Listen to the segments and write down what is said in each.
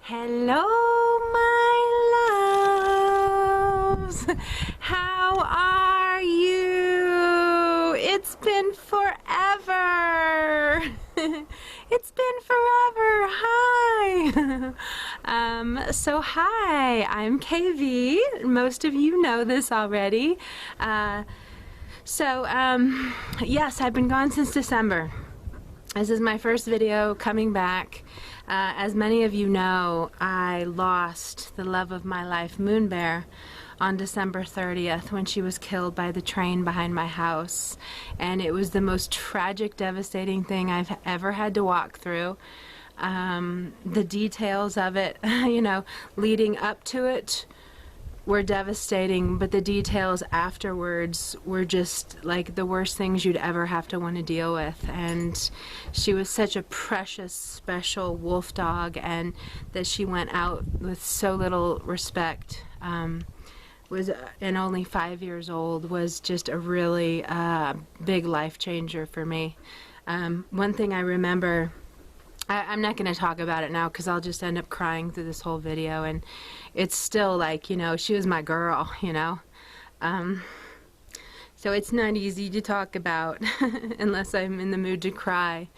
Hello, my loves. How are you? It's been forever. It's been forever. Hi. Hi, I'm KV. Most of you know this already. Yes, I've been gone since December. This is my first video coming back. As many of you know, I lost the love of my life, Moon Bear, on December 30th when she was killed by the train behind my house. And it was the most tragic, devastating thing I've ever had to walk through. The details of it, leading up to it were devastating, but the details afterwards were just like the worst things you'd ever have to want to deal with. And she was such a precious, special wolf dog, and that she went out with so little respect, and only 5 years old, was just a really big life changer for me. One thing I remember, I'm not going to talk about it now because I'll just end up crying through this whole video, and it's still like, she was my girl, so it's not easy to talk about unless I'm in the mood to cry.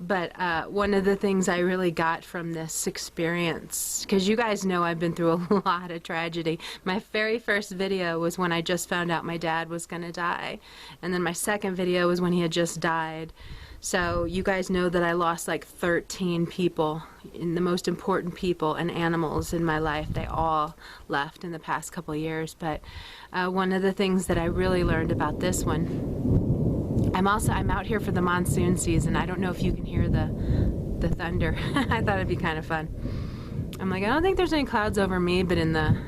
But one of the things I really got from this experience, because you guys know I've been through a lot of tragedy. My very first video was when I just found out my dad was going to die, and then my second video was when he had just died. So you guys know that I lost like 13 people, the most important people and animals in my life. They all left in the past couple of years. But one of the things that I really learned about this one, I'm out here for the monsoon season. I don't know if you can hear the thunder. I thought it'd be kind of fun. I'm like, I don't think there's any clouds over me, but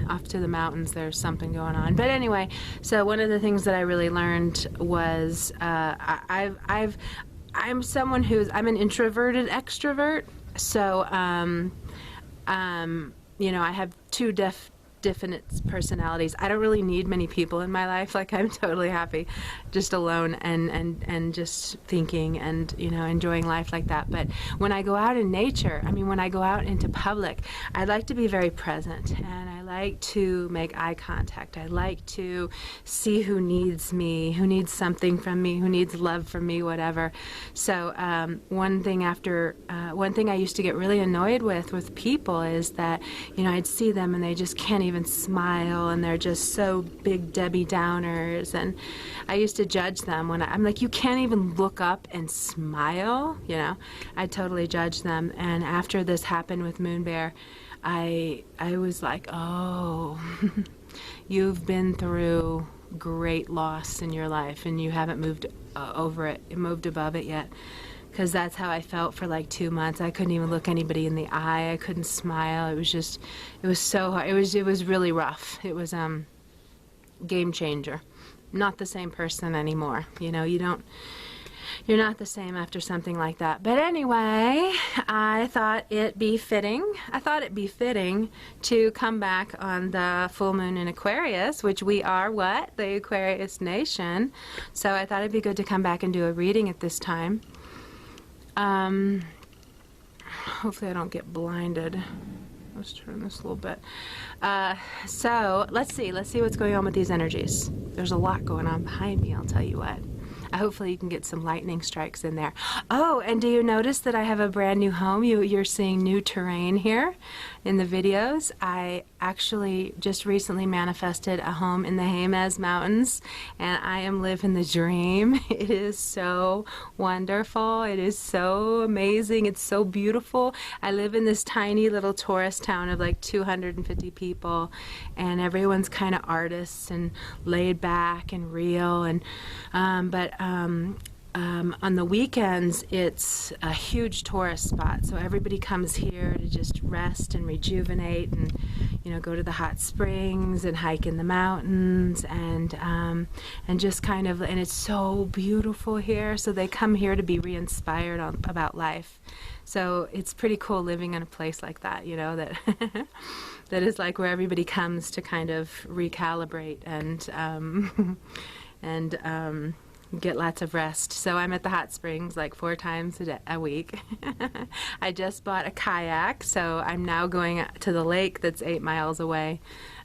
off to the mountains there's something going on. But anyway, so one of the things that I really learned was I'm someone I'm an introverted extrovert, so I have two definite personalities. I don't really need many people in my life. Like, I'm totally happy just alone and just thinking and enjoying life like that. But when I go out in nature, when I go out into public, I like to be very present, and I like to make eye contact. I like to see who needs me, who needs something from me, who needs love from me, whatever. So one thing I used to get really annoyed with people is that I'd see them and they just can't even smile, and they're just so big Debbie Downers, and I used to judge them when I'm like, you can't even look up and smile, I totally judged them. And after this happened with Moon Bear, I was like, oh, you've been through great loss in your life and you haven't moved moved above it yet. Because that's how I felt for like 2 months. I couldn't even look anybody in the eye. I couldn't smile. It was so hard. It was really rough. It was game changer. Not the same person anymore. You're not the same after something like that. But anyway, I thought it'd be fitting to come back on the full moon in Aquarius, which we are what? The Aquarius Nation. So I thought it'd be good to come back and do a reading at this time. Hopefully I don't get blinded. Let's turn this a little bit. So let's see what's going on with these energies. There's a lot going on behind me, I'll tell you what. Hopefully you can get some lightning strikes in there. Oh, and do you notice that I have a brand new home? You're seeing new terrain here in the videos. I actually just recently manifested a home in the Jemez Mountains, and I am living the dream. It is so wonderful. It is so amazing. It's so beautiful. I live in this tiny little tourist town of like 250 people, and everyone's kind of artists and laid back and real, and on the weekends it's a huge tourist spot, so everybody comes here to just rest and rejuvenate and go to the hot springs and hike in the mountains and just kind of, and it's so beautiful here, so they come here to be re-inspired about life. So it's pretty cool living in a place like that, that that is like where everybody comes to kind of recalibrate and get lots of rest. So I'm at the hot springs like 4 times a week. I just bought a kayak, so I'm now going to the lake that's 8 miles away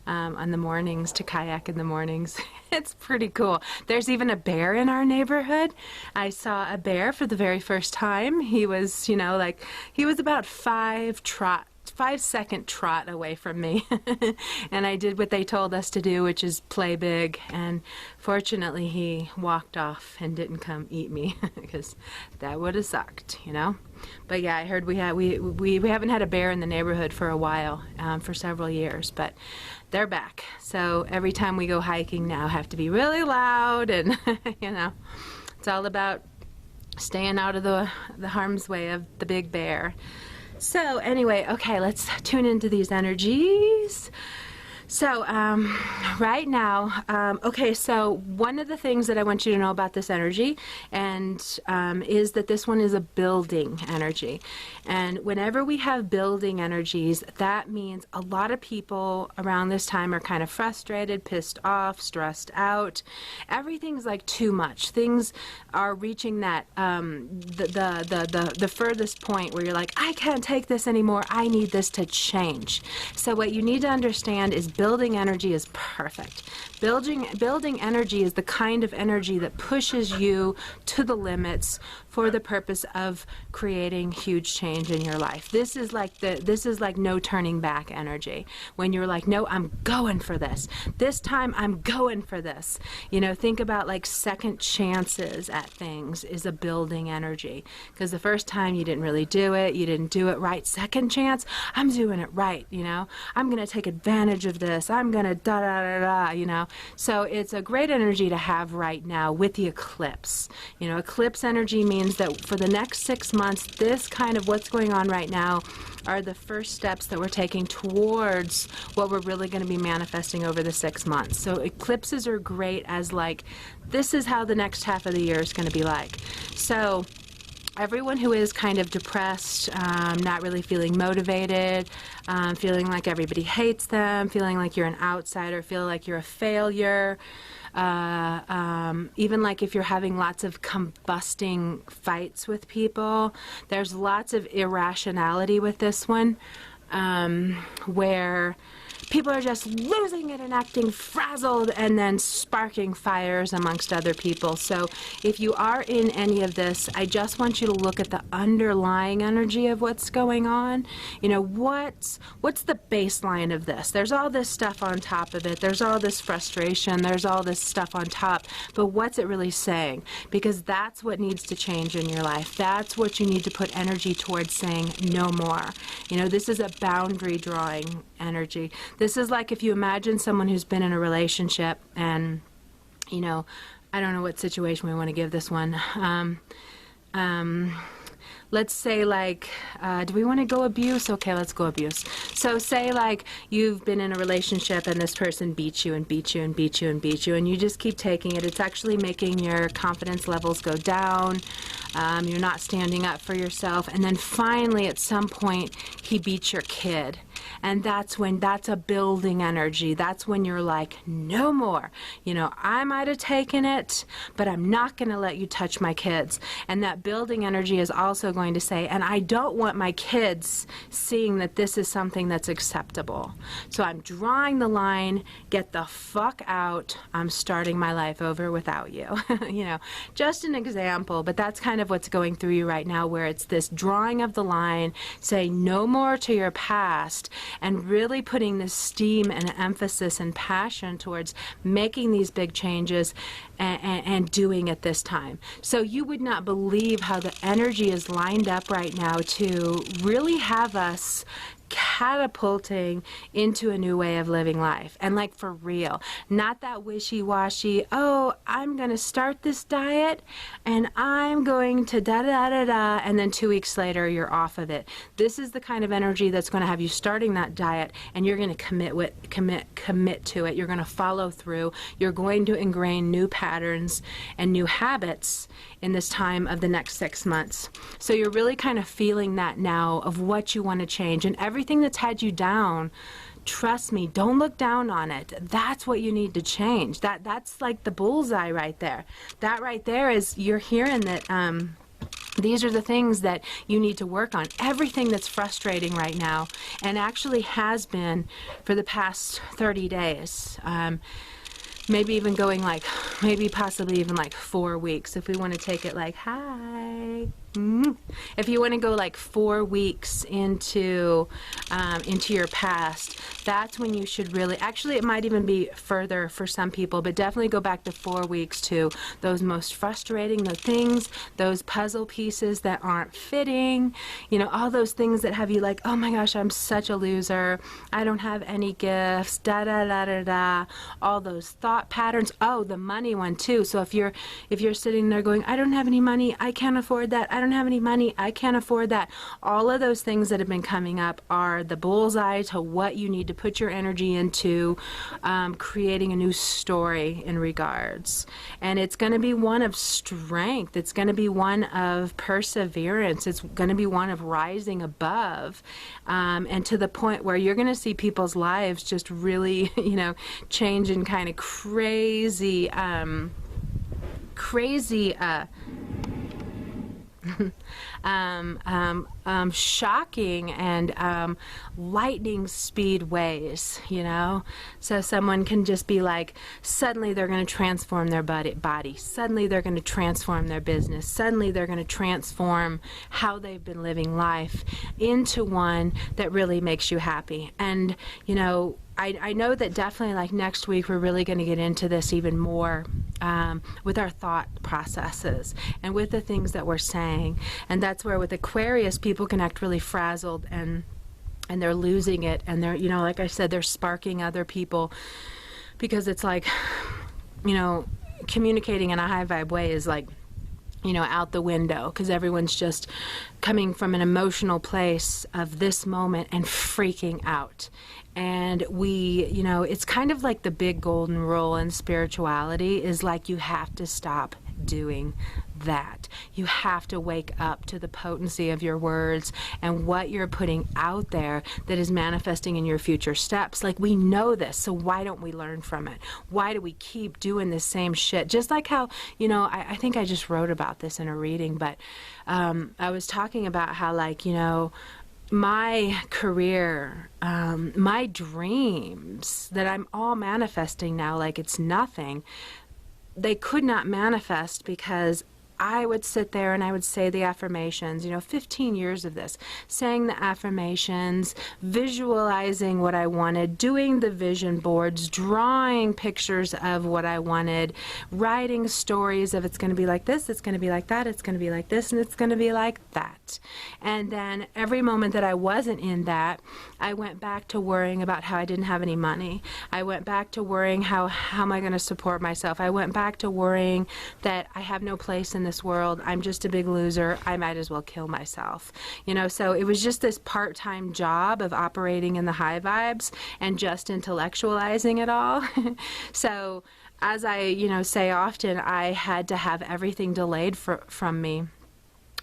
on the mornings to kayak in the mornings. It's pretty cool. There's even a bear in our neighborhood. I saw a bear for the very first time. He was, you know, like, he was about 5-second trot away from me. And I did what they told us to do, which is play big. And fortunately, he walked off and didn't come eat me, because that would have sucked, you know. But yeah, I heard we haven't had a bear in the neighborhood for a while, for several years, but they're back. So every time we go hiking now, have to be really loud, and you know, it's all about staying out of the harm's way of the big bear. So anyway, okay, let's tune into these energies. So right now, okay, so one of the things that I want you to know about this energy and is that this one is a building energy. And whenever we have building energies, that means a lot of people around this time are kind of frustrated, pissed off, stressed out. Everything's like too much. Things are reaching that the furthest point where you're like, I can't take this anymore. I need this to change. So what you need to understand is building energy is perfect. Building energy is the kind of energy that pushes you to the limits for the purpose of creating huge change in your life. This is like no turning back energy. When you're like, no, I'm going for this. This time I'm going for this. You know, think about like second chances at things is a building energy. Because the first time you didn't really do it, you didn't do it right. Second chance, I'm doing it right, you know. I'm going to take advantage of this. I'm going to da-da-da-da, you know. So it's a great energy to have right now with the eclipse. You know, eclipse energy means that for the next 6 months, this kind of what's going on right now are the first steps that we're taking towards what we're really going to be manifesting over the 6 months. So eclipses are great as like, this is how the next half of the year is going to be like. So everyone who is kind of depressed, not really feeling motivated, feeling like everybody hates them, feeling like you're an outsider, feeling like you're a failure, even like if you're having lots of combusting fights with people, there's lots of irrationality with this one, where people are just losing it and acting frazzled and then sparking fires amongst other people. So if you are in any of this, I just want you to look at the underlying energy of what's going on. You know, what's the baseline of this? There's all this stuff on top of it. There's all this frustration. There's all this stuff on top. But what's it really saying? Because that's what needs to change in your life. That's what you need to put energy towards, saying no more. You know, this is a boundary drawing energy. This is like if you imagine someone who's been in a relationship and, you know, I don't know what situation we want to give this one. Let's say like, do we want to go abuse? Okay, let's go abuse. So say like you've been in a relationship and this person beats you and beats you and beats you and beats you, and you just keep taking it. It's actually making your confidence levels go down. You're not standing up for yourself. And then finally at some point he beats your kid. And that's a building energy. That's when you're like, no more. You know, I might have taken it, but I'm not going to let you touch my kids. And that building energy is also going to say, and I don't want my kids seeing that this is something that's acceptable. So I'm drawing the line, get the fuck out. I'm starting my life over without you. You know, just an example, but that's kind of what's going through you right now, where it's this drawing of the line, saying no more to your past, and really putting this steam and emphasis and passion towards making these big changes and doing it this time. So you would not believe how the energy is lined up right now to really have us catapulting into a new way of living life. And like for real, not that wishy-washy, oh, I'm going to start this diet and I'm going to da-da-da-da, and then 2 weeks later you're off of it. This is the kind of energy that's going to have you starting that diet, and you're going to commit to it. You're going to follow through. You're going to ingrain new patterns patterns and new habits in this time of the next 6 months. So you're really kind of feeling that now of what you want to change, and everything that's had you down, trust me, don't look down on it. That's what you need to change. That's like the bullseye right there. That right there is, you're hearing that these are the things that you need to work on. Everything that's frustrating right now, and actually has been for the past 30 days, maybe even going like, maybe possibly even like 4 weeks, if we want to take it like, hi. If you want to go like 4 weeks into your past, that's when you should really, actually it might even be further for some people, but definitely go back to 4 weeks to those most frustrating, the things, those puzzle pieces that aren't fitting, you know, all those things that have you like, oh my gosh, I'm such a loser, I don't have any gifts, da da da da da, all those thought patterns. Oh, the money one too. So if you're sitting there going, I don't have any money, I can't afford that, I don't have any money, I can't afford that. All of those things that have been coming up are the bullseye to what you need to put your energy into, creating a new story in regards. And it's going to be one of strength. It's going to be one of perseverance. It's going to be one of rising above, and to the point where you're going to see people's lives just really, you know, change in kind of crazy, shocking and lightning speed ways, you know. So someone can just be like, suddenly they're going to transform their body, suddenly they're going to transform their business, suddenly they're going to transform how they've been living life into one that really makes you happy. And you know, I know that definitely like next week we're really going to get into this even more with our thought processes and with the things that we're saying. And that's where with Aquarius people can act really frazzled and they're losing it, and they're, you know, like I said, they're sparking other people, because it's like, you know, communicating in a high vibe way is like, you know, out the window, because everyone's just coming from an emotional place of this moment and freaking out. And we, you know, it's kind of like the big golden rule in spirituality is like, you have to stop doing that. You have to wake up to the potency of your words and what you're putting out there that is manifesting in your future steps. Like, we know this, so why don't we learn from it? Why do we keep doing the same shit? Just like how, you know, I think I just wrote about this in a reading, but I was talking about how, like, you know, my career, my dreams that I'm all manifesting now, like it's nothing, they could not manifest because I would sit there and I would say the affirmations, you know, 15 years of this, saying the affirmations, visualizing what I wanted, doing the vision boards, drawing pictures of what I wanted, writing stories of it's going to be like this, it's going to be like that, it's going to be like this, and it's going to be like that. And then every moment that I wasn't in that, I went back to worrying about how I didn't have any money. I went back to worrying how am I going to support myself. I went back to worrying that I have no place in this world, I'm just a big loser, I might as well kill myself. You know, so it was just this part-time job of operating in the high vibes and just intellectualizing it all. So as I, you know, say often, I had to have everything delayed from me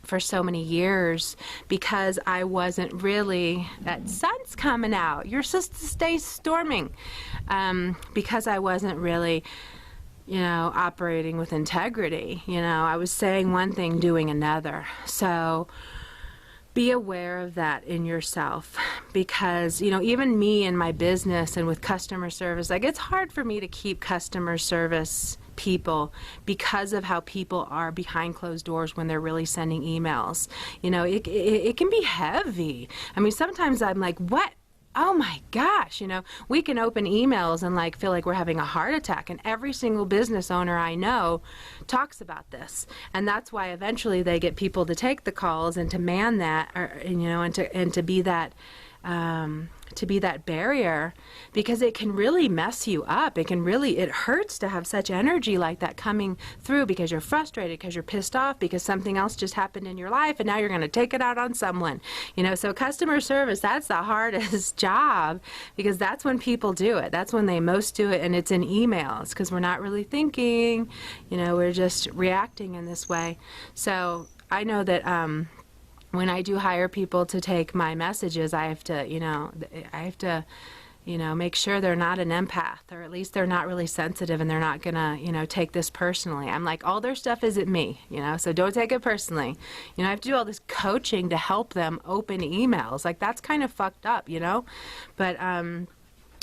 for so many years because I wasn't really, that sun's coming out, you're supposed to stay storming, because I wasn't really, you know, operating with integrity. You know, I was saying one thing, doing another. So be aware of that in yourself, because, you know, even me in my business and with customer service, like, it's hard for me to keep customer service people because of how people are behind closed doors when they're really sending emails. You know, it can be heavy. I mean, sometimes I'm like, what? Oh my gosh, you know, we can open emails and like feel like we're having a heart attack, and every single business owner I know talks about this. And that's why eventually they get people to take the calls and to man that, or, you know, and to be that to be that barrier, because it can really mess you up. It hurts to have such energy like that coming through because you're frustrated, because you're pissed off, because something else just happened in your life and now you're going to take it out on someone. So customer service, that's the hardest job, because that's when people do it. That's when they most do it, and it's in emails, because we're not really thinking, we're just reacting in this way. So I know that when I do hire people to take my messages, I have to, make sure they're not an empath, or at least they're not really sensitive, and they're not gonna, take this personally. I'm like, all their stuff isn't me, so don't take it personally. I have to do all this coaching to help them open emails. Like, that's kind of fucked up, But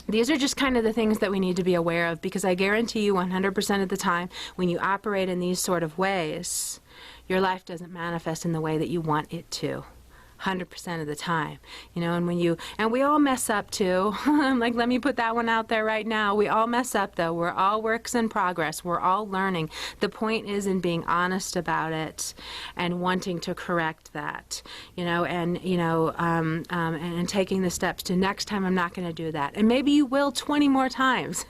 these are just kind of the things that we need to be aware of, because I guarantee you 100% of the time when you operate in these sort of ways, your life doesn't manifest in the way that you want it to. 100% of the time, and we all mess up too. Like, let me put that one out there right now. We all mess up, though. We're all works in progress. We're all learning. The point is in being honest about it and wanting to correct that, and taking the steps to, next time I'm not going to do that. And maybe you will 20 more times.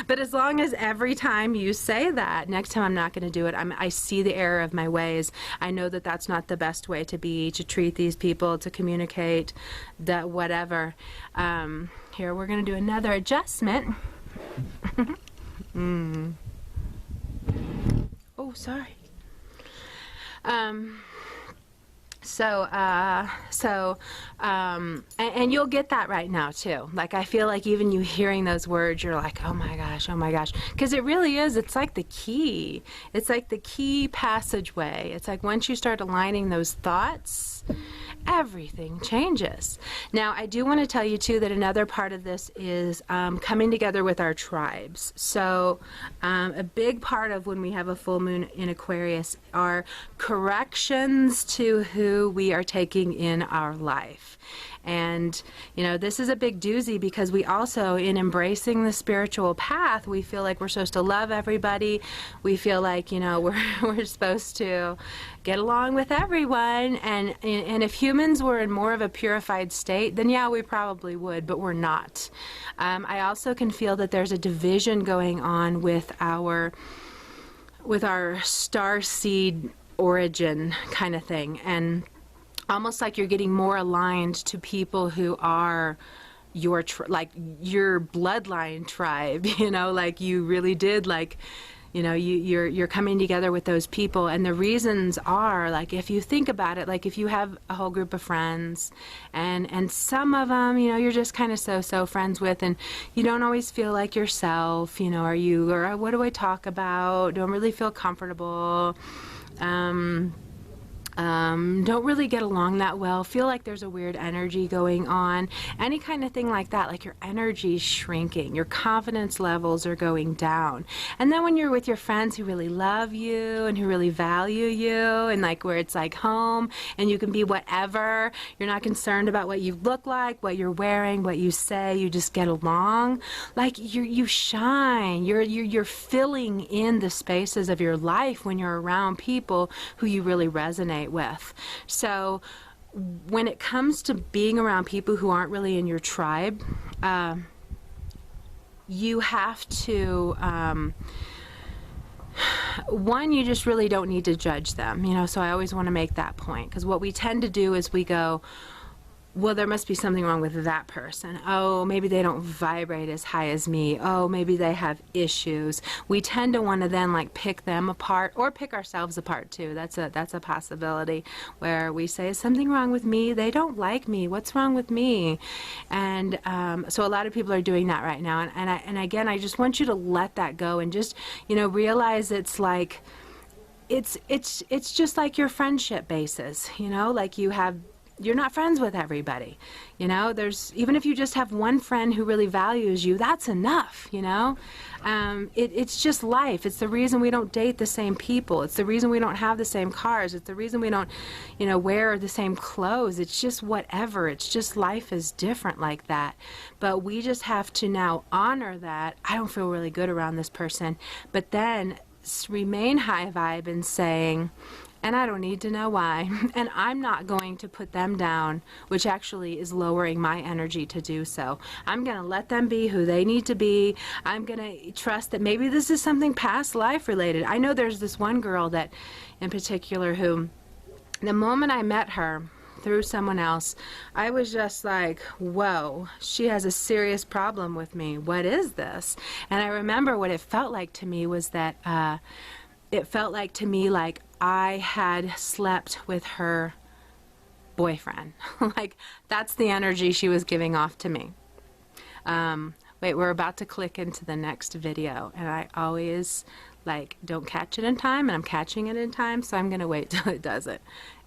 But as long as every time you say that, next time I'm not going to do it, I see the error of my ways. I know that that's not the best way to treat these people, to communicate, that whatever. Here, we're going to do another adjustment. Oh, sorry. And you'll get that right now too. Like, I feel like even you hearing those words, you're like, oh my gosh, because it really is. It's like the key. It's like the key passageway. It's like once you start aligning those thoughts, everything changes. Now, I do want to tell you too that another part of this is coming together with our tribes. So a big part of when we have a full moon in Aquarius are corrections to who we are taking in our life. And, this is a big doozy, because we also, in embracing the spiritual path, we feel like we're supposed to love everybody. We feel like, we're supposed to get along with everyone. And if humans were in more of a purified state, then yeah, we probably would, but we're not. I also can feel that there's a division going on with our star seed origin kind of thing. And almost like you're getting more aligned to people who are your your bloodline tribe, like you really did, like, you're coming together with those people. And the reasons are, like, if you think about it, like if you have a whole group of friends and some of them, you're just kind of so friends with, and you don't always feel like yourself, or what do I talk about? Don't really feel comfortable. Don't really get along that well, feel like there's a weird energy going on, any kind of thing like that, like your energy's shrinking, your confidence levels are going down. And then when you're with your friends who really love you and who really value you, and like where it's like home, and you can be whatever, you're not concerned about what you look like, what you're wearing, what you say, you just get along, like you shine, you're filling in the spaces of your life when you're around people who you really resonate with. So when it comes to being around people who aren't really in your tribe, you have to one, you just really don't need to judge them, so I always want to make that point, because what we tend to do is we go, well, there must be something wrong with that person. Oh, maybe they don't vibrate as high as me. Oh, maybe they have issues. We tend to want to then like pick them apart, or pick ourselves apart too. That's a possibility, where we say, is something wrong with me? They don't like me. What's wrong with me? And so a lot of people are doing that right now. And again, I just want you to let that go and just, realize it's like, it's just like your friendship basis, like you're not friends with everybody, there's, even if you just have one friend who really values you, that's enough, it's just life. It's the reason we don't date the same people. It's the reason we don't have the same cars. It's the reason we don't, wear the same clothes. It's just whatever. It's just life is different like that. But we just have to now honor that. I don't feel really good around this person, but then remain high vibe and saying, and I don't need to know why. And I'm not going to put them down, which actually is lowering my energy to do so. I'm going to let them be who they need to be. I'm going to trust that maybe this is something past life related. I know there's this one girl that in particular who, the moment I met her through someone else, I was just like, whoa, she has a serious problem with me. What is this? And I remember what it felt like to me was that it felt like to me like I had slept with her boyfriend. Like, that's the energy she was giving off to me. Wait, we're about to click into the next video, and I always like don't catch it in time, and I'm catching it in time, so I'm gonna wait till it does it,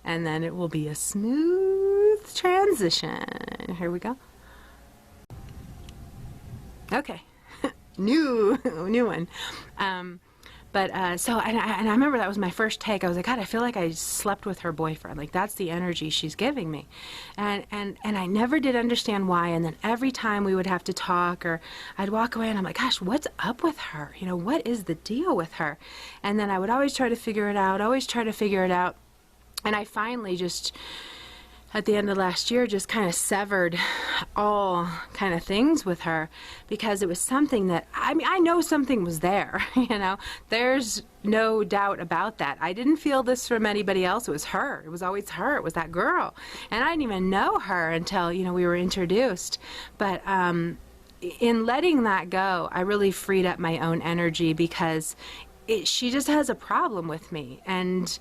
and then it will be a smooth transition. Here we go. Okay. new one. So I remember that was my first take. I was like, God, I feel like I slept with her boyfriend. Like, that's the energy she's giving me. And I never did understand why. And then every time we would have to talk, or I'd walk away and I'm like, gosh, what's up with her? You know, what is the deal with her? And then I would always try to figure it out, And I finally just, at the end of last year, just kind of severed all kind of things with her, because it was something that, I mean, I know something was there, you know, there's no doubt about that. I didn't feel this from anybody else. It was her. It was always her. It was that girl. And I didn't even know her until, you know, we were introduced. But in letting that go, I really freed up my own energy, because she just has a problem with me. And,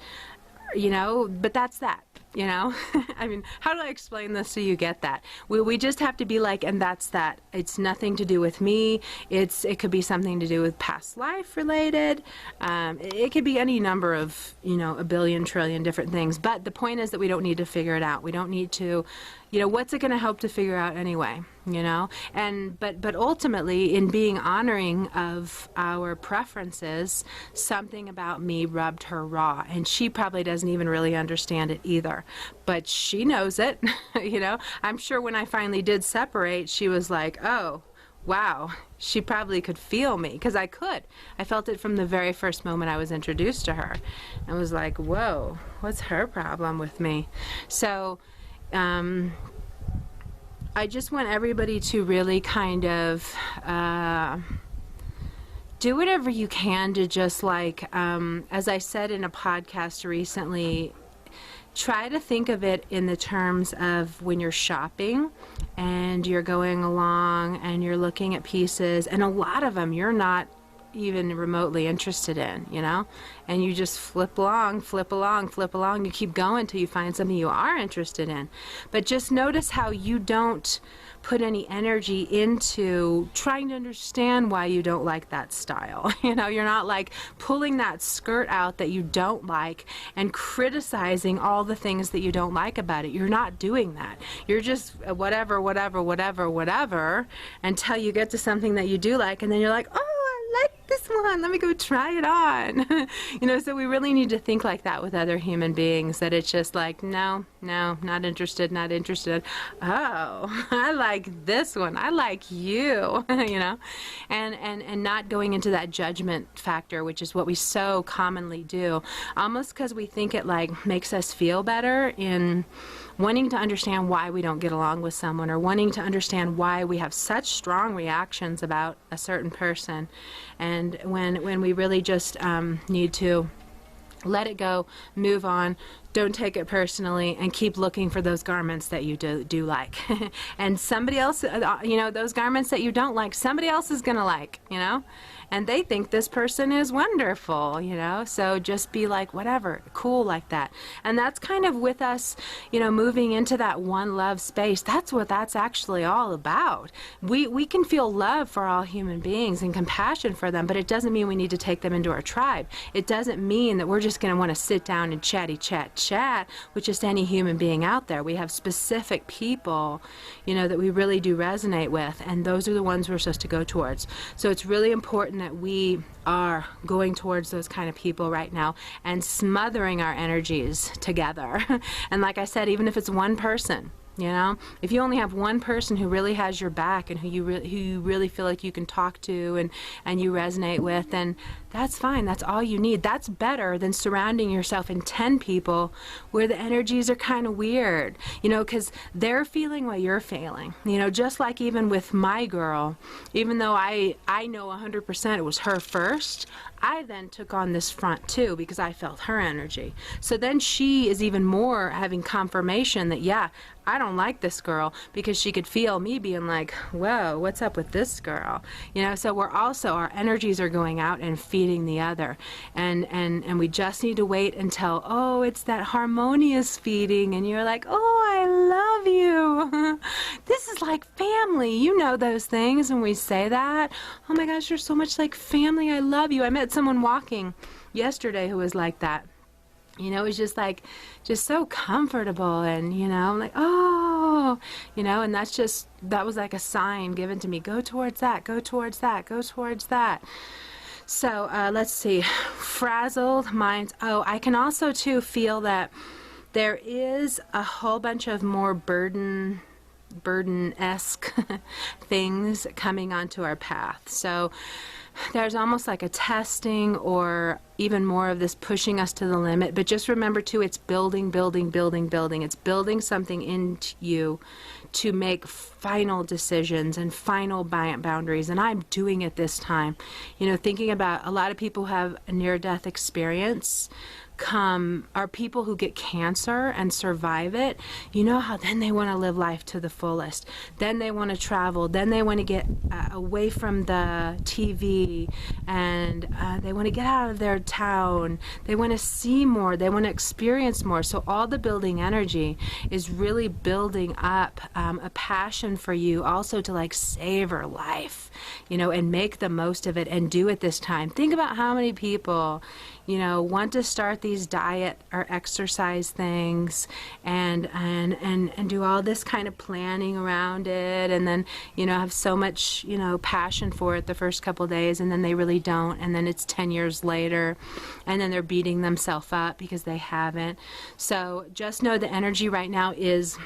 you know, but that's that. You know, I mean, how do I explain this so you get that? We just have to be like, and that's that. It's nothing to do with me. It could be something to do with past life related. It could be any number of, you know, a billion, trillion different things. But the point is that we don't need to figure it out. We don't need to, you know, what's it going to help to figure out anyway? You know, and but ultimately, in being honoring of our preferences, something about me rubbed her raw, and she probably doesn't even really understand it either, but she knows it. You know, I'm sure when I finally did separate, she was like, oh, wow, she probably could feel me, because I could. I felt it from the very first moment I was introduced to her. I was like, whoa, what's her problem with me? So I just want everybody to really kind of do whatever you can to just like, as I said in a podcast recently, try to think of it in the terms of when you're shopping and you're going along and you're looking at pieces, and a lot of them you're not even remotely interested in, you know, and you just flip along, you keep going till you find something you are interested in. But just notice how you don't put any energy into trying to understand why you don't like that style. You know, you're not like pulling that skirt out that you don't like and criticizing all the things that you don't like about it. You're not doing that. You're just whatever until you get to something that you do like, and then you're like, oh, I like this one, let me go try it on. You know, so we really need to think like that with other human beings, that it's just like, no, not interested. Oh, I like this one, I like you. You know, and not going into that judgment factor, which is what we so commonly do, almost because we think it like makes us feel better in wanting to understand why we don't get along with someone, or wanting to understand why we have such strong reactions about a certain person. And when we really just need to let it go, move on, don't take it personally, and keep looking for those garments that you do like. And somebody else, you know, those garments that you don't like, somebody else is going to like, you know, and they think this person is wonderful, you know, so just be like, whatever, cool like that. And that's kind of with us, you know, moving into that one love space. That's what that's actually all about. We can feel love for all human beings and compassion for them, but it doesn't mean we need to take them into our tribe. It doesn't mean that we're just going to want to sit down and chat with just any human being out there. We have specific people, you know, that we really do resonate with, and those are the ones we're supposed to go towards. So it's really important that we are going towards those kind of people right now and smothering our energies together. And like I said, even if it's one person, you know, if you only have one person who really has your back and who you really feel like you can talk to and you resonate with, then That's fine. That's all you need. That's better than surrounding yourself in 10 people where the energies are kind of weird, you know, because they're feeling what you're feeling. You know, just like even with my girl, even though I know 100% it was her first, I then took on this front too because I felt her energy. So then she is even more having confirmation that, yeah, I don't like this girl, because she could feel me being like, whoa, what's up with this girl? You know, so we're also, our energies are going out and feeding the other. And we just need to wait until, oh, it's that harmonious feeding, and you're like, oh, I love you. This is like family. You know those things when we say that. Oh my gosh, you're so much like family. I love you. I met someone walking yesterday who was like that. You know, it was just like, just so comfortable, and, you know, I'm like, oh, you know, and that's just, that was like a sign given to me. Go towards that, go towards that, go towards that. So let's see, frazzled minds. Oh, I can also too feel that there is a whole bunch of more burden-esque things coming onto our path. So there's almost like a testing, or even more of this pushing us to the limit. But just remember too, it's building, building, building, building. It's building something into you to make final decisions and final boundaries. And I'm doing it this time. You know, thinking about a lot of people who have a near-death experience are people who get cancer and survive it. You know how then they want to live life to the fullest. Then they want to travel. Then they want to get away from the TV, and they want to get out of their town. They want to see more. They want to experience more. So all the building energy is really building up a passion for you also to like savor life, you know, and make the most of it and do it this time. Think about how many people, you know, want to start these diet or exercise things and do all this kind of planning around it, and then, you know, have so much, you know, passion for it the first couple of days, and then they really don't, and then it's 10 years later, and then they're beating themselves up because they haven't. So just know the energy right now is,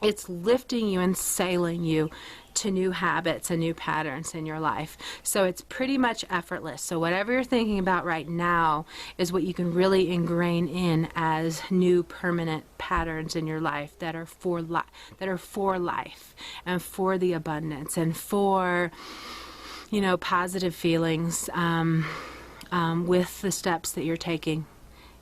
it's lifting you and sailing you to new habits and new patterns in your life. So it's pretty much effortless. So whatever you're thinking about right now is what you can really ingrain in as new permanent patterns in your life that are for life and for the abundance and for, you know, positive feelings with the steps that you're taking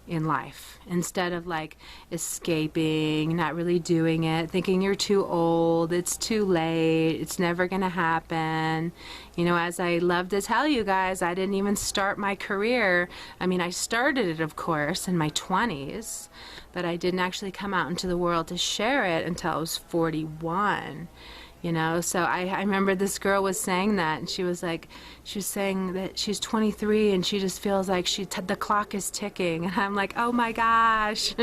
in life, instead of like escaping, not really doing it, thinking you're too old, it's too late, it's never gonna happen. You know, as I love to tell you guys, I didn't even start my career. I mean, I started it, of course, in my 20s, but I didn't actually come out into the world to share it until I was 41. You know, so I remember this girl was saying that, and she was saying that she's 23 and she just feels like the clock is ticking. And I'm like, oh my gosh,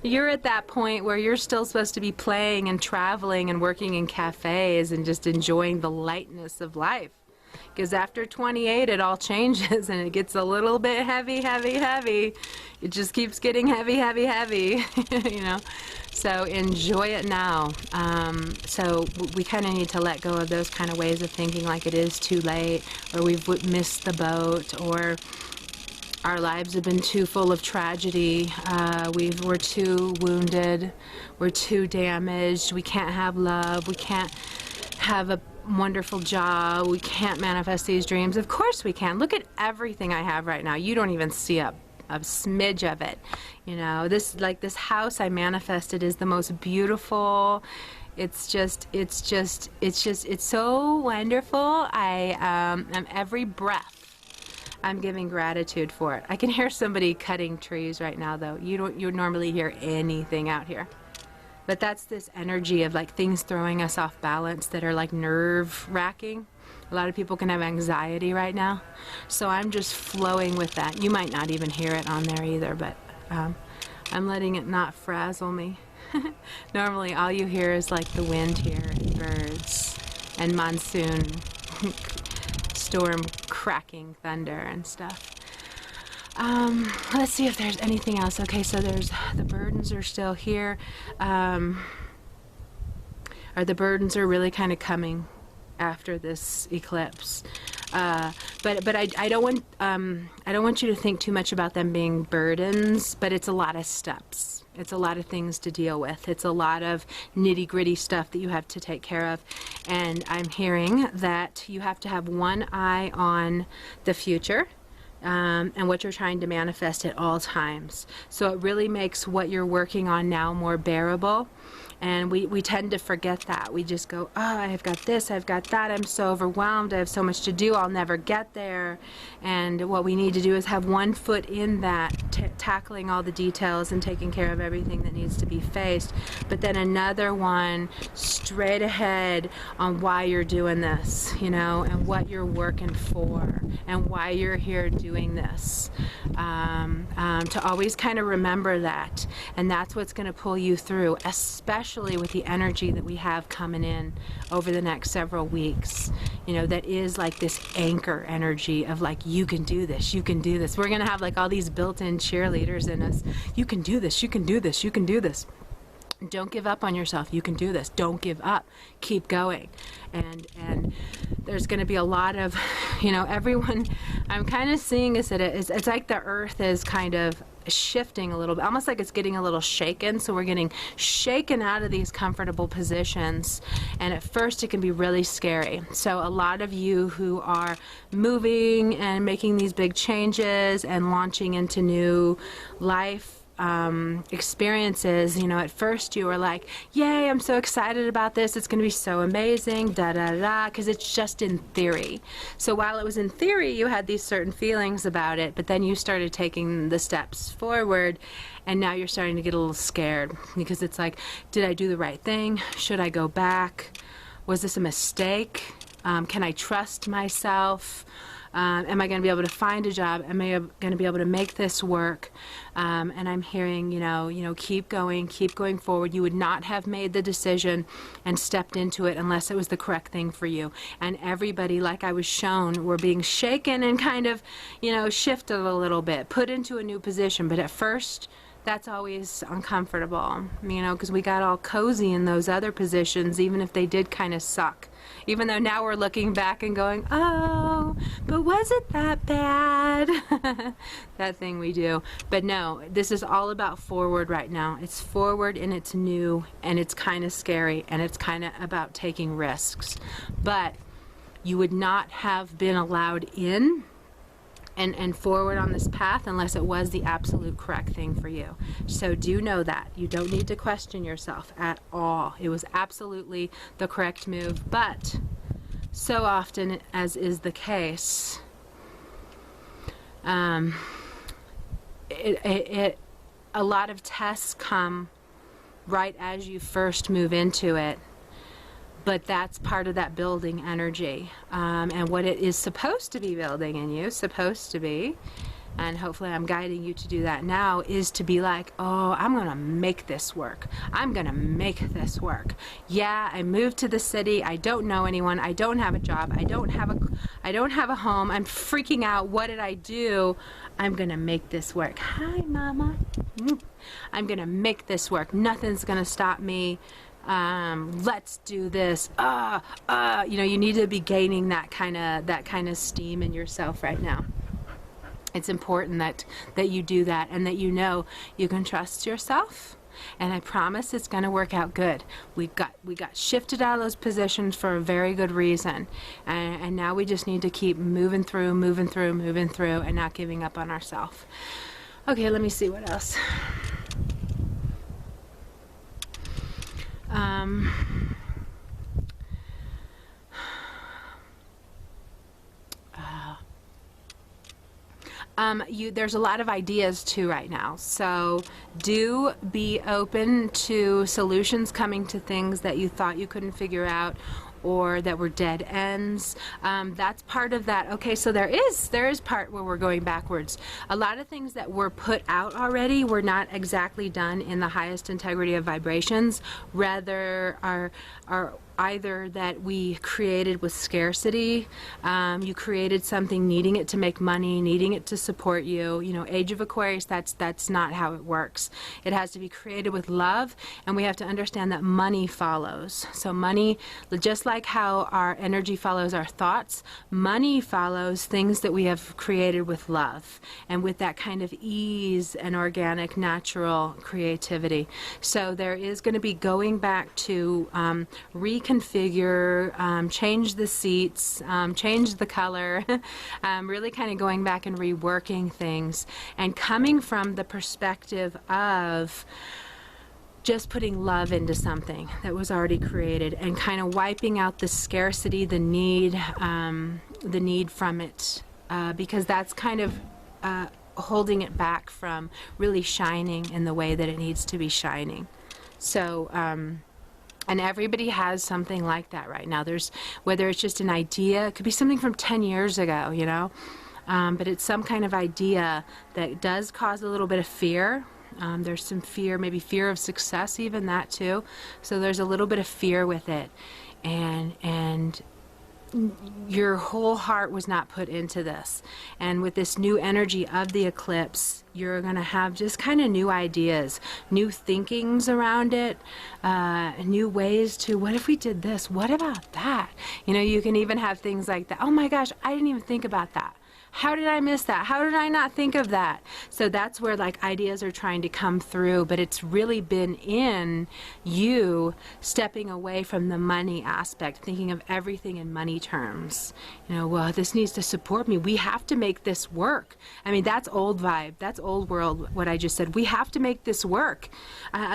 you're at that point where you're still supposed to be playing and traveling and working in cafes and just enjoying the lightness of life. Because after 28, it all changes and it gets a little bit heavy, heavy, heavy. It just keeps getting heavy, heavy, heavy, you know. So enjoy it now. So we kind of need to let go of those kind of ways of thinking like it is too late, or we've missed the boat, or our lives have been too full of tragedy. We're too wounded. We're too damaged. We can't have love. We can't have a wonderful job. We can't manifest these dreams. Of course we can. Look at everything I have right now. You don't even see a smidge of it. You know, this house I manifested is the most beautiful. It's so wonderful. Every breath I'm giving gratitude for it. I can hear somebody cutting trees right now though. You normally hear anything out here. But that's this energy of like things throwing us off balance that are like nerve wracking. A lot of people can have anxiety right now. So I'm just flowing with that. You might not even hear it on there either, but I'm letting it not frazzle me. Normally all you hear is like the wind here and birds and monsoon storm cracking thunder and stuff. Let's see if there's anything else. Okay, so the burdens are still here. The burdens are really kind of coming after this eclipse. But I don't want you to think too much about them being burdens, but it's a lot of steps. It's a lot of things to deal with. It's a lot of nitty-gritty stuff that you have to take care of. And I'm hearing that you have to have one eye on the future and what you're trying to manifest at all times. So it really makes what you're working on now more bearable. And we tend to forget that. We just go, oh, I've got this, I've got that, I'm so overwhelmed, I have so much to do, I'll never get there. And what we need to do is have one foot in that, tackling all the details and taking care of everything that needs to be faced, but then another one straight ahead on why you're doing this, you know, and what you're working for, and why you're here doing this. To always kind of remember that, and that's what's going to pull you through, especially with the energy that we have coming in over the next several weeks. You know, that is like this anchor energy of like, you can do this, you can do this. We're going to have like all these built-in cheerleaders in us. You can do this, you can do this, you can do this. Don't give up on yourself. You can do this. Don't give up. Keep going. And there's going to be a lot of, you know, everyone, I'm kind of seeing is that it's like the earth is kind of shifting a little bit, almost like it's getting a little shaken. So we're getting shaken out of these comfortable positions, and at first it can be really scary. So a lot of you who are moving and making these big changes and launching into new life experiences, you know, at first you were like, yay, I'm so excited about this, it's going to be so amazing, da da da, because it's just in theory. So while it was in theory, you had these certain feelings about it, but then you started taking the steps forward, and now you're starting to get a little scared, because it's like, did I do the right thing? Should I go back? Was this a mistake? Can I trust myself? Am I going to be able to find a job? Am I going to be able to make this work? And I'm hearing, you know, keep going forward. You would not have made the decision and stepped into it unless it was the correct thing for you. And everybody, like I was shown, were being shaken and kind of, you know, shifted a little bit, put into a new position. But at first, that's always uncomfortable, you know, because we got all cozy in those other positions, even if they did kind of suck. Even though now we're looking back and going, oh, but was it that bad? That thing we do. But no, this is all about forward right now. It's forward and it's new and it's kind of scary and it's kind of about taking risks. But you would not have been allowed in and forward on this path unless it was the absolute correct thing for you. So do know that. You don't need to question yourself at all. It was absolutely the correct move, but so often, as is the case, a lot of tests come right as you first move into it. But that's part of that building energy, and what it is supposed to be building in you, and hopefully I'm guiding you to do that now, is to be like, oh, I'm gonna make this work. I'm gonna make this work. Yeah, I moved to the city. I don't know anyone. I don't have a job. I don't have a home. I'm freaking out. What did I do? I'm gonna make this work. Hi, Mama. I'm gonna make this work. Nothing's gonna stop me. Let's do this. You know, you need to be gaining that kind of steam in yourself right now. It's important that you do that, and that you know you can trust yourself. And I promise it's going to work out good. We got shifted out of those positions for a very good reason, and now we just need to keep moving through, and not giving up on ourselves. Okay, let me see what else. There's a lot of ideas too right now, so do be open to solutions coming to things that you thought you couldn't figure out, or that were dead ends. That's part of that. Okay, so there is part where we're going backwards. A lot of things that were put out already were not exactly done in the highest integrity of vibrations. Rather, either that we created with scarcity, you created something needing it to make money, needing it to support you. You know, Age of Aquarius, that's not how it works. It has to be created with love, and we have to understand that money follows. So money, just like how our energy follows our thoughts, money follows things that we have created with love and with that kind of ease and organic, natural creativity. So there is going to be going back to reconfigure, change the seats, change the color, really kind of going back and reworking things and coming from the perspective of just putting love into something that was already created and kind of wiping out the scarcity, the need from it, because that's kind of holding it back from really shining in the way that it needs to be shining. So, and everybody has something like that right now. There's, whether it's just an idea, it could be something from 10 years ago, you know, but it's some kind of idea that does cause a little bit of fear. There's some fear, maybe fear of success, even that too. So there's a little bit of fear with it, and your whole heart was not put into this. And with this new energy of the eclipse, you're going to have just kind of new ideas, new thinkings around it, new ways to, what if we did this? What about that? You know, you can even have things like that. Oh my gosh, I didn't even think about that. How did I miss that? How did I not think of that? So that's where like ideas are trying to come through, but it's really been in you stepping away from the money aspect, thinking of everything in money terms. You know, well, this needs to support me. We have to make this work. I mean, that's old vibe. That's old world, what I just said. We have to make this work.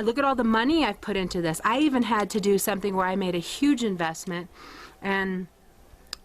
Look at all the money I've put into this. I even had to do something where I made a huge investment and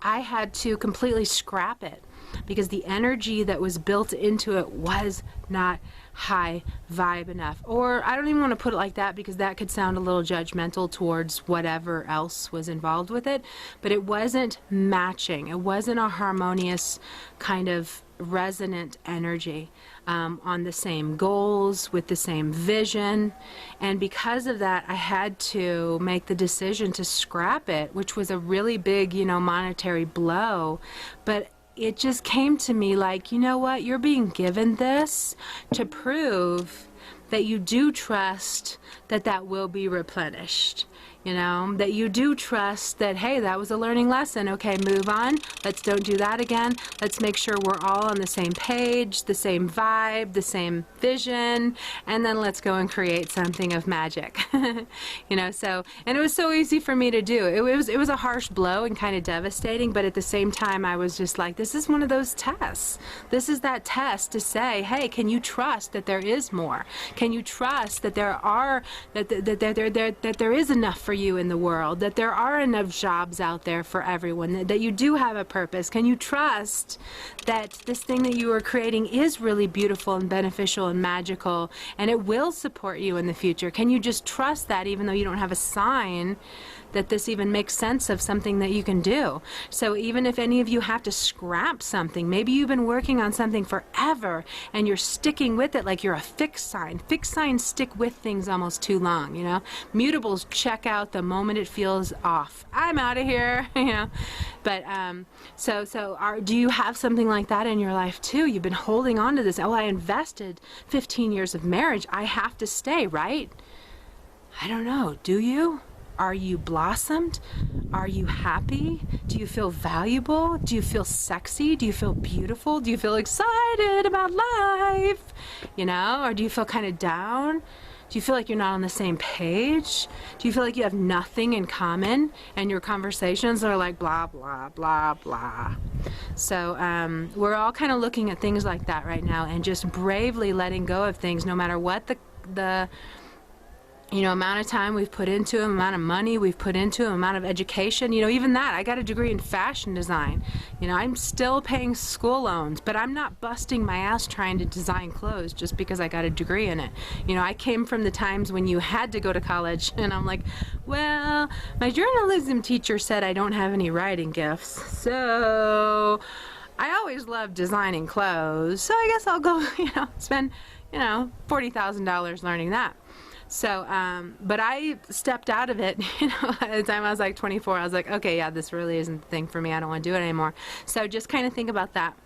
I had to completely scrap it, because the energy that was built into it was not high vibe enough. Or I don't even want to put it like that, because that could sound a little judgmental towards whatever else was involved with it, but it wasn't matching. It wasn't a harmonious kind of resonant energy on the same goals, with the same vision. And because of that, I had to make the decision to scrap it, which was a really big, you know, monetary blow. But it just came to me like, you know what, you're being given this to prove that you do trust that that will be replenished. You know, that you do trust that, hey, that was a learning lesson. Okay, move on. Let's don't do that again. Let's make sure we're all on the same page, the same vibe, the same vision, and then let's go and create something of magic. You know, so, and it was so easy for me to do. It was a harsh blow and kind of devastating, but at the same time, I was just like, this is one of those tests. This is that test to say, hey, can you trust that there is more? Can you trust that there are, that there is enough for you in the world, that there are enough jobs out there for everyone, that you do have a purpose? Can you trust that this thing that you are creating is really beautiful and beneficial and magical, and it will support you in the future? Can you just trust that, even though you don't have a sign that this even makes sense of something that you can do? So even if any of you have to scrap something, maybe you've been working on something forever and you're sticking with it like you're a fixed sign. Fixed signs stick with things almost too long, you know. Mutables check out the moment it feels off. I'm out of here, you know. But do you have something like that in your life too? You've been holding on to this. Oh, I invested 15 years of marriage. I have to stay, right? I don't know. Do you? Are you blossomed? Are you happy? Do you feel valuable? Do you feel sexy? Do you feel beautiful? Do you feel excited about life? You know, or do you feel kind of down? Do you feel like you're not on the same page? Do you feel like you have nothing in common and your conversations are like blah, blah, blah, blah? So we're all kind of looking at things like that right now and just bravely letting go of things, no matter what the you know, amount of time we've put into them, amount of money we've put into them, amount of education. You know, even that, I got a degree in fashion design. You know, I'm still paying school loans, but I'm not busting my ass trying to design clothes just because I got a degree in it. You know, I came from the times when you had to go to college, and I'm like, well, my journalism teacher said I don't have any writing gifts, so I always loved designing clothes, so I guess I'll go, you know, spend, you know, $40,000 learning that. So, but I stepped out of it, you know, by the time I was like 24. I was like, okay, yeah, this really isn't the thing for me. I don't want to do it anymore. So just kind of think about that.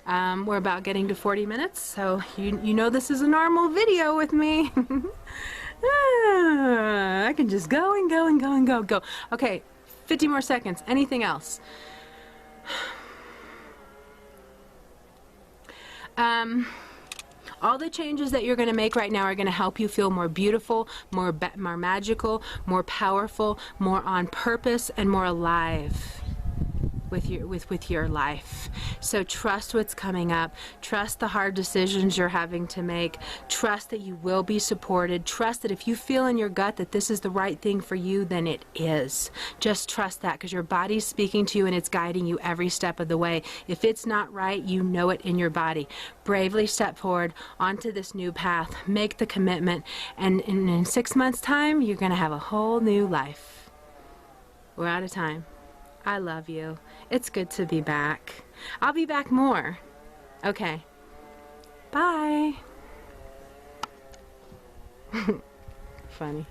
We're about getting to 40 minutes, so you know this is a normal video with me. I can just go and go and go and go. Okay, 50 more seconds. Anything else? All the changes that you're going to make right now are going to help you feel more beautiful, more magical, more powerful, more on purpose, and more alive with your life. So trust what's coming up. Trust the hard decisions you're having to make. Trust that you will be supported. Trust that if you feel in your gut that this is the right thing for you, then it is. Just trust that, because your body's speaking to you and it's guiding you every step of the way. If it's not right, you know it in your body. Bravely step forward onto this new path. Make the commitment, and in 6 months' time, you're going to have a whole new life. We're out of time. I love you. It's good to be back. I'll be back more. Okay. Bye. Funny.